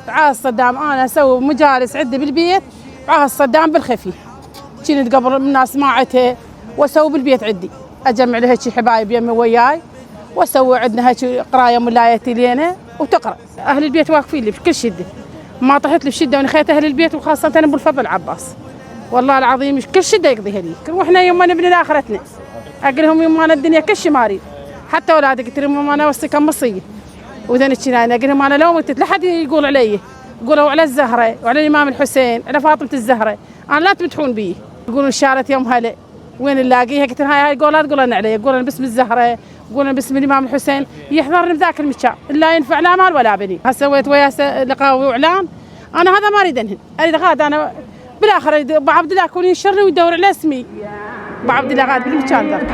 عاص صدام انا اسوي مجالس عندي بالبيت، عاص صدام بالخفي. كنت قبل الناس ما عتها واسوي بالبيت عندي، اجمع لها هيك حبايب يمي وياي واسوي عندنا هيك قرايه ملايتي لينا وتقرا. اهل البيت واقفين لي بكل شده، ما طحت لي بشده ونخيت اهل البيت وخاصه ابو الفضل عباس. والله العظيم كل شده يقضيها لي، واحنا يوم ما نبني لاخرتنا اقول لهم يوم ما الدنيا كل شيء ماري. حتى اولادي قلت لهم يوم انا وصي كم مصيه وذن الشناين اقول لهم انا لو متت لا حد يقول علي، قولوا على الزهره وعلى الامام الحسين على فاطمه الزهره، انا لا تمدحون بي. يقولون شارت يوم هلا وين نلاقيها؟ قلت لهم هاي لا تقولن علي، يقولن باسم الزهره، يقولن باسم الامام الحسين، يحضرني بذاك المكان لا ينفع لا مال ولا بني. سويت وياه لقاء واعلان، انا هذا ما اريد انهن، اريد غاد انا بالاخر ابو عبد الله يكون ينشرني ويدور على اسمي ابو عبد الله غاد بالمكان ذاك.